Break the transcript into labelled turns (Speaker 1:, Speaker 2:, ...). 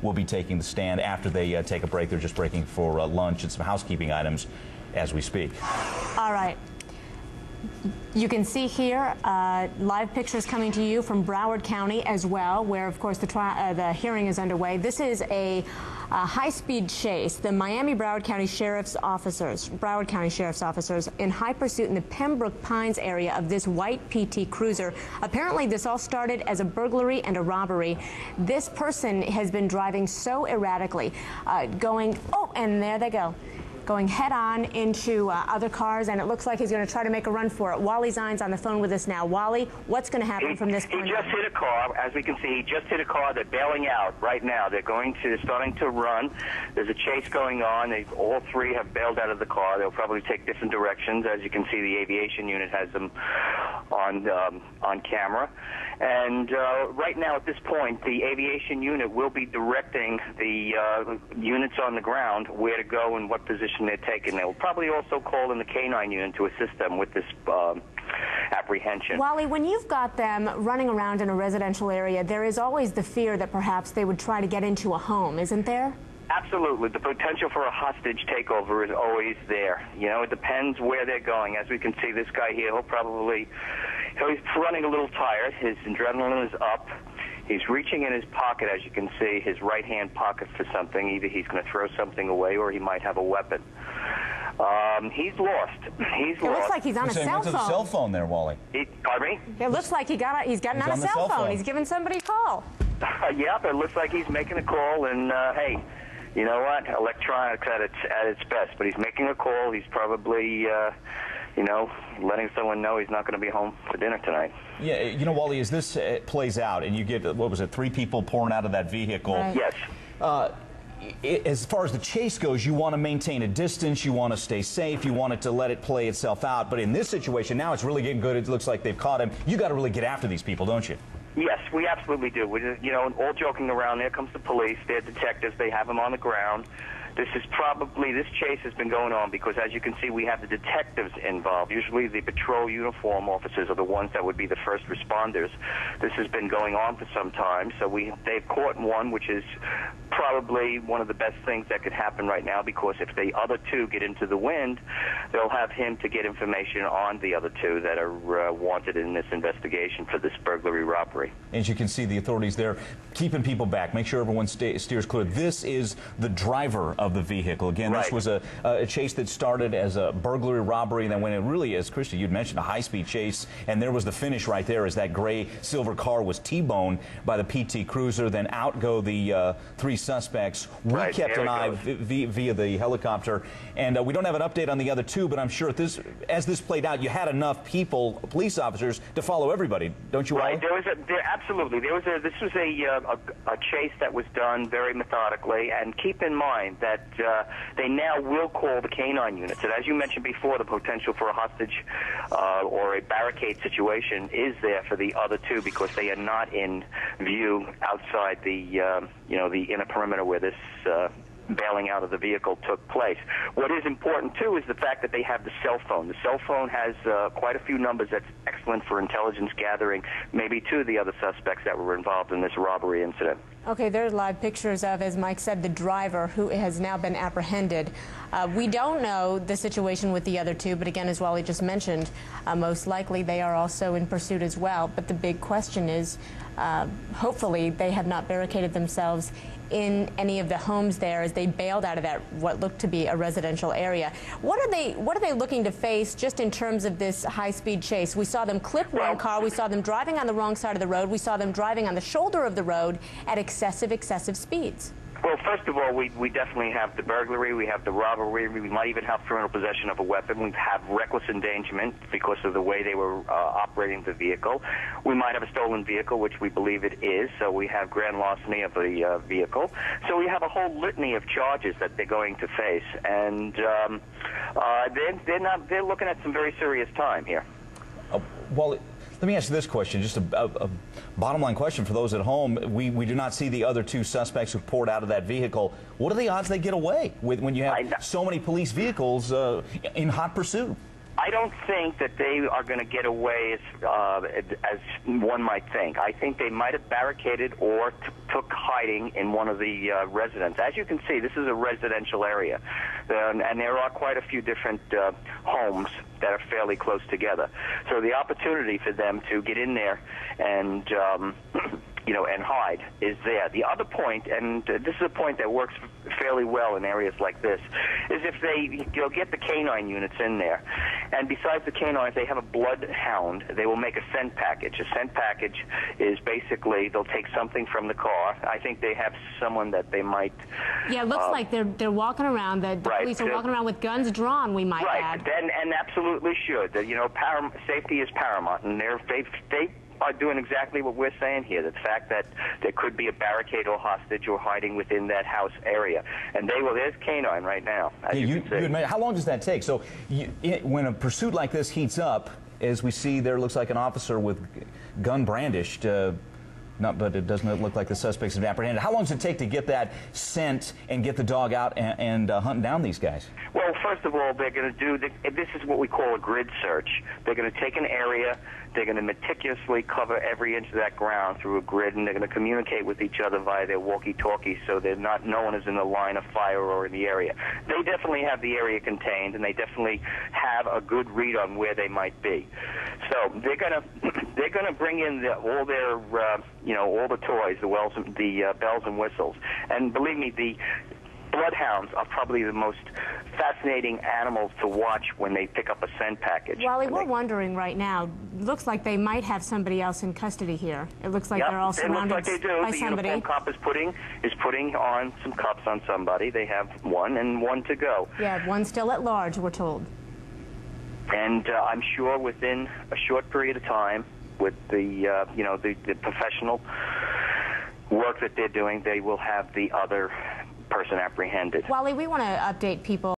Speaker 1: will be taking the stand after they take a break. They're just breaking for lunch and some housekeeping items as we speak.
Speaker 2: All right. You can see here live pictures coming to you from Broward County as well, where, of course, the hearing is underway. This is a high-speed chase. The Miami Broward County Sheriff's officers, in high pursuit in the Pembroke Pines area of this white PT Cruiser. Apparently, this all started as a burglary and a robbery. This person has been driving so erratically, and there they go, going head-on into other cars, and it looks like he's going to try to make a run for it. Wally Zines on the phone with us now. Wally, what's going to happen from this point on?
Speaker 3: He just hit a car. As we can see, he just hit a car. They're bailing out right now. They're starting to run. There's a chase going on. All three have bailed out of the car. They'll probably take different directions. As you can see, the aviation unit has them on camera. And right now, at this point, the aviation unit will be directing the units on the ground where to go and what position they're taking. They will probably also call in the K-9 unit to assist them with this apprehension.
Speaker 2: Wally, when you've got them running around in a residential area, there is always the fear that perhaps they would try to get into a home, isn't there?
Speaker 3: Absolutely. The potential for a hostage takeover is always there. You know, it depends where they're going. As we can see, this guy here, he's running a little tired. His adrenaline is up. He's reaching in his pocket, as you can see, his right-hand pocket for something. Either he's going to throw something away or he might have a weapon. He's lost. It
Speaker 2: looks like he's on a cell phone.
Speaker 1: What's a cell phone there, Wally?
Speaker 3: Pardon me?
Speaker 2: It looks like he's gotten on a cell phone. He's giving somebody a call.
Speaker 3: Yep, it looks like he's making a call, and hey, you know what? Electronics at its best, but he's making a call. He's probably, letting someone know he's not going to be home for dinner tonight.
Speaker 1: Yeah, you know, Wally, as this plays out, and you get, what was it, 3 people pouring out of that vehicle.
Speaker 2: Right.
Speaker 3: Yes.
Speaker 1: As far as the chase goes, you want to maintain a distance, you want to stay safe, you want it to let it play itself out. But in this situation, now it's really getting good. It looks like they've caught him. You got to really get after these people, don't you?
Speaker 3: Yes, we absolutely do. All joking around, there comes the police. They're detectives. They have them on the ground. This chase has been going on because, as you can see, we have the detectives involved. Usually the patrol uniform officers are the ones that would be the first responders. This has been going on for some time, so they've caught one, which is probably one of the best things that could happen right now, because if the other two get into the wind, they'll have him to get information on the other two that are wanted in this investigation for this burglary robbery.
Speaker 1: As you can see, the authorities there keeping people back. Make sure everyone steers clear. This is the driver of the vehicle. Again,
Speaker 3: right.
Speaker 1: This was a chase that started as a burglary robbery, and then when it really, as Christy, you'd mentioned, a high-speed chase, and there was the finish right there as that gray silver car was T-boned by the PT Cruiser. Then out go the 3 suspects. We kept an eye via the helicopter, and we don't have an update on the other 2, but I'm sure as this played out, you had enough people, police officers, to follow everybody, don't you?
Speaker 3: Right. Absolutely. This was a chase that was done very methodically, and keep in mind that they now will call the K-9 units. And as you mentioned before, the potential for a hostage or a barricade situation is there for the other 2, because they are not in view outside the inner perimeter where this bailing out of the vehicle took place. What is important, too, is the fact that they have the cell phone. The cell phone has quite a few numbers that's excellent for intelligence gathering, maybe 2 of the other suspects that were involved in this robbery incident.
Speaker 2: Okay, there's live pictures of, as Mike said, the driver who has now been apprehended. We don't know the situation with the other 2, but again, as Wally just mentioned, most likely they are also in pursuit as well. But the big question is, hopefully they have not barricaded themselves in any of the homes there as they bailed out of that what looked to be a residential area. What are they looking to face just in terms of this high-speed chase? We saw them clip one car, we saw them driving on the wrong side of the road, we saw them driving on the shoulder of the road at excessive speeds.
Speaker 3: Well, first of all, we definitely have the burglary, we have the robbery, we might even have criminal possession of a weapon, we have reckless endangerment because of the way they were operating the vehicle. We might have a stolen vehicle, which we believe it is, so we have grand larceny of the vehicle. So we have a whole litany of charges that they're going to face, and they're looking at some very serious time here.
Speaker 1: Well, let me ask you this question, just a bottom line question for those at home. We do not see the other 2 suspects who poured out of that vehicle. What are the odds they get away when you have so many police vehicles in hot pursuit?
Speaker 3: I don't think that they are going to get away as one might think. I think they might have barricaded or took hiding in one of the residents. As you can see, this is a residential area, and there are quite a few different homes that are fairly close together. So the opportunity for them to get in there and and hide is there. The other point, and this is a point that works fairly well in areas like this, is if they'll get the canine units in there, and besides the canines, they have a bloodhound. They will make a scent package. A scent package is basically they'll take something from the car. I think they have someone that they might.
Speaker 2: Yeah, it looks like they're walking around. The police are walking around with guns drawn. We might add.
Speaker 3: Right, and absolutely should. Safety is paramount, and they are doing exactly what we're saying here, the fact that there could be a barricade or hostage or hiding within that house area. And there's canine right now, as you can see.
Speaker 1: How long does that take? So when a pursuit like this heats up, as we see there looks like an officer with gun brandished, but it doesn't look like the suspect's been apprehended. How long does it take to get that scent and get the dog out and hunt down these guys?
Speaker 3: Well, first of all, they're going to do, this is what we call a grid search. They're going to take an area, they're going to meticulously cover every inch of that ground through a grid, and they're going to communicate with each other via their walkie-talkies so no one is in the line of fire or in the area. They definitely have the area contained, and they definitely have a good read on where they might be. So they're going to bring in all their all the toys, the bells and whistles, and believe me, the bloodhounds are probably the most fascinating animals to watch when they pick up a scent package.
Speaker 2: Wally, we're wondering right now, looks like they might have somebody else in custody here. It looks like they're all surrounded by somebody.
Speaker 3: It looks like they do. The uniform cop is putting on some cuffs on somebody. They have one and one to go.
Speaker 2: Yeah, one still at large, we're told.
Speaker 3: And I'm sure within a short period of time, with the professional work that they're doing, they will have the other person apprehended.
Speaker 2: Wally, we want to update people